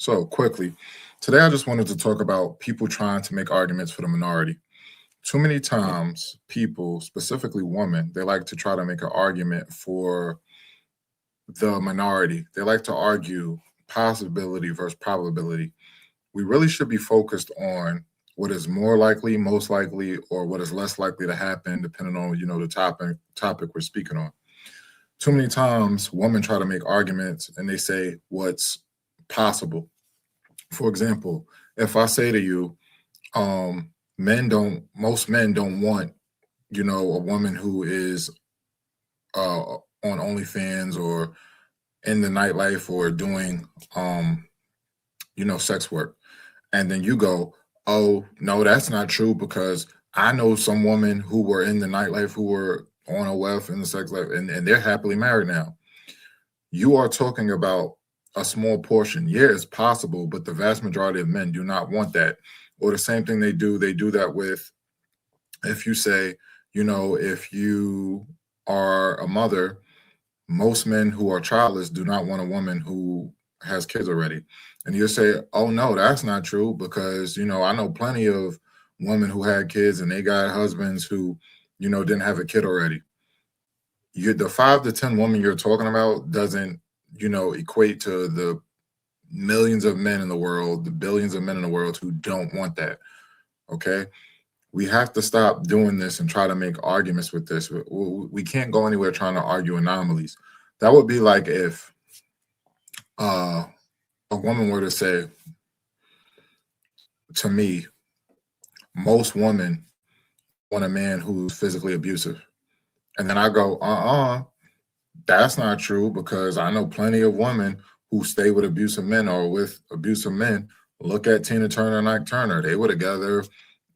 So, quickly, today I just wanted to talk about people trying to make arguments for the minority. Too many times, people, specifically women, they like to try to make an argument for the minority. They like to argue possibility versus probability. We really should be focused on what is more likely, most likely, or what is less likely to happen, depending on the topic we're speaking on. Too many times, women try to make arguments and they say what's possible. For example, if I say to you, most men don't want, a woman who is on OnlyFans or in the nightlife or doing, sex work. And then you go, oh, no, that's not true because I know some women who were in the nightlife who were on a wealth in the sex life and they're happily married now. You are talking about a small portion. Yeah, it's possible, but the vast majority of men do not want that. Or the same thing they do that with if you say, if you are a mother, most men who are childless do not want a woman who has kids already. And you say, oh, no, that's not true because, I know plenty of women who had kids and they got husbands who, didn't have a kid already. The 5 to 10 women you're talking about doesn't, equate to the millions of men in the world, the billions of men in the world who don't want that. Okay. We have to stop doing this and try to make arguments with this. We can't go anywhere trying to argue anomalies. That would be like if uh, a woman were to say to me, most women want a man who's physically abusive. And then I go, that's not true because I know plenty of women who stay with abusive men or with abusive men. Look at Tina Turner and Ike Turner. They were together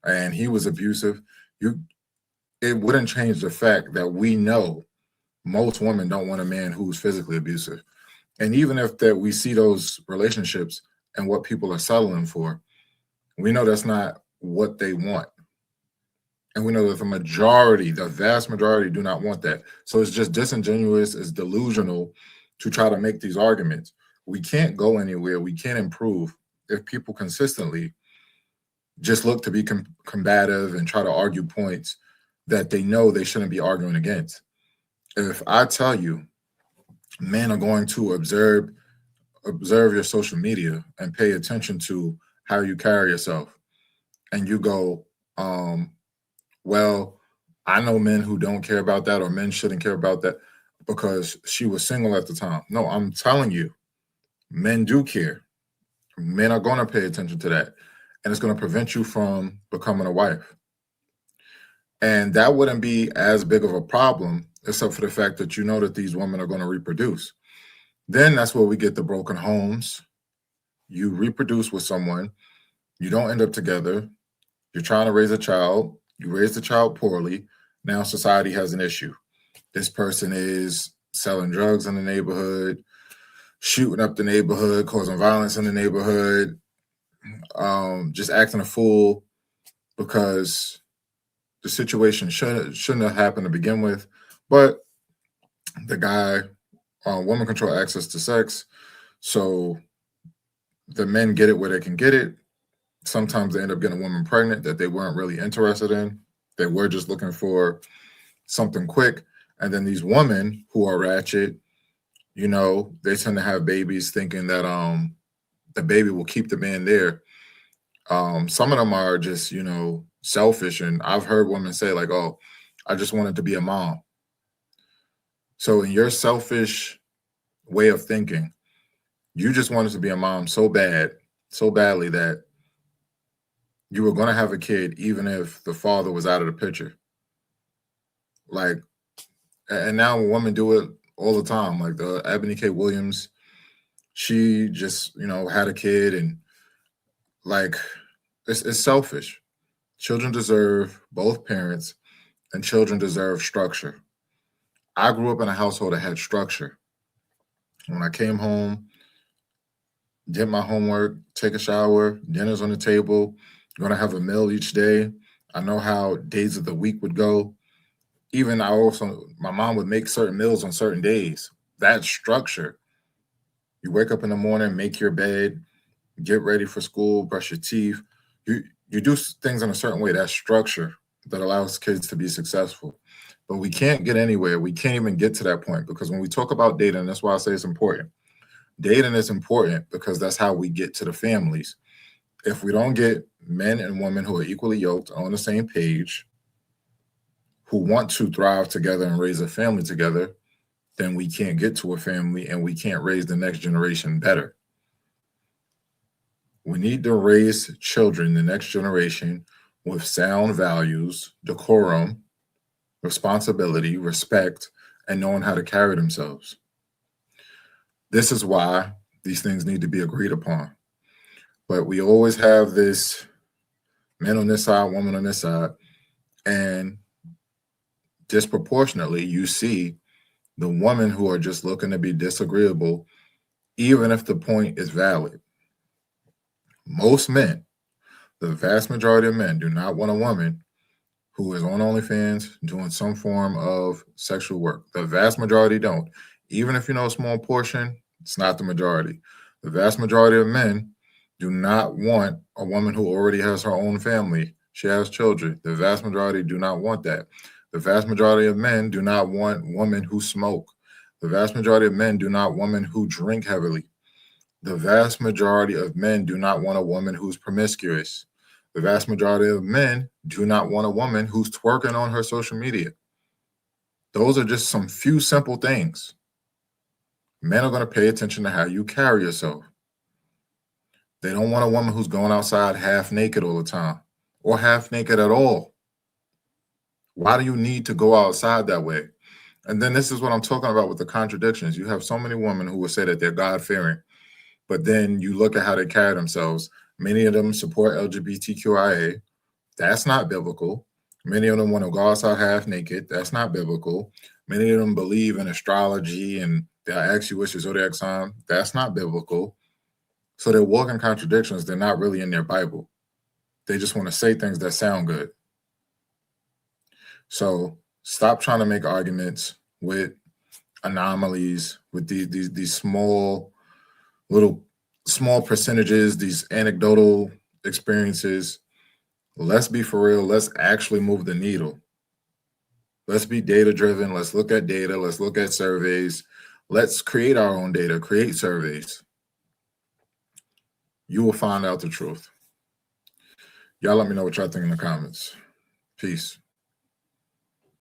and he was abusive. You It wouldn't change the fact that we know most women don't want a man who's physically abusive. And even if that we see those relationships and what people are settling for, we know that's not what they want. And we know that the vast majority do not want that. So it's just disingenuous, it's delusional to try to make these arguments. We can't go anywhere, we can't improve if people consistently just look to be combative and try to argue points that they know they shouldn't be arguing against. If I tell you men are going to observe your social media and pay attention to how you carry yourself, and you go, well, I know men who don't care about that or men shouldn't care about that because she was single at the time. No, I'm telling you, men do care. Men are going to pay attention to that, and it's going to prevent you from becoming a wife. And that wouldn't be as big of a problem, except for the fact that you know that these women are going to reproduce. Then that's where we get the broken homes. You reproduce with someone, you don't end up together, you're trying to raise a child, you raise the child poorly. Now society has an issue. This person is selling drugs in the neighborhood, shooting up the neighborhood, causing violence in the neighborhood, just acting a fool because the situation shouldn't have happened to begin with. But the guy, woman control access to sex. So the men get it where they can get it. Sometimes they end up getting a woman pregnant that they weren't really interested in. They were just looking for something quick. And then these women who are ratchet, they tend to have babies thinking that the baby will keep the man there. Some of them are just, selfish. And I've heard women say, like, oh, I just wanted to be a mom. So in your selfish way of thinking, you just wanted to be a mom so badly that you were going to have a kid, even if the father was out of the picture. Like, and now women do it all the time. Like the Ebony K. Williams, she just, had a kid and like, it's selfish. Children deserve both parents and children deserve structure. I grew up in a household that had structure. When I came home, did my homework, take a shower, dinner's on the table, gonna have a meal each day. I know how days of the week would go. Even my mom would make certain meals on certain days. That structure. You wake up in the morning, make your bed, get ready for school, brush your teeth. You do things in a certain way, that structure that allows kids to be successful. But we can't get anywhere. We can't even get to that point because when we talk about dating, that's why I say it's important. Dating is important because that's how we get to the families. If we don't get men and women who are equally yoked on the same page, who want to thrive together and raise a family together, then we can't get to a family and we can't raise the next generation better. We need to raise children, the next generation, with sound values, decorum, responsibility, respect, and knowing how to carry themselves. This is why these things need to be agreed upon. But we always have this man on this side, woman on this side, and disproportionately, you see the women who are just looking to be disagreeable, even if the point is valid. Most men, the vast majority of men, do not want a woman who is on OnlyFans doing some form of sexual work. The vast majority don't. Even if you know a small portion, it's not the majority. The vast majority of men do not want a woman who already has her own family. She has children. The vast majority do not want that. The vast majority of men do not want women who smoke. The vast majority of men do not want women who drink heavily. The vast majority of men do not want a woman who's promiscuous. The vast majority of men do not want a woman who's twerking on her social media. Those are just some few simple things. Men are going to pay attention to how you carry yourself. They don't want a woman who's going outside half naked all the time or half naked at all. Why do you need to go outside that way? And then this is what I'm talking about with the contradictions. You have so many women who will say that they're God-fearing, but then you look at how they carry themselves. Many of them support LGBTQIA. That's not biblical. Many of them want to go outside half naked. That's not biblical. Many of them believe in astrology and they'll ask you what's your zodiac sign. That's not biblical. So they're walking contradictions. They're not really in their Bible. They just want to say things that sound good. So stop trying to make arguments with anomalies, with these small percentages, these anecdotal experiences. Let's be for real. Let's actually move the needle. Let's be data driven. Let's look at data. Let's look at surveys. Let's create our own data, create surveys. You will find out the truth. Y'all let me know what y'all think in the comments. Peace.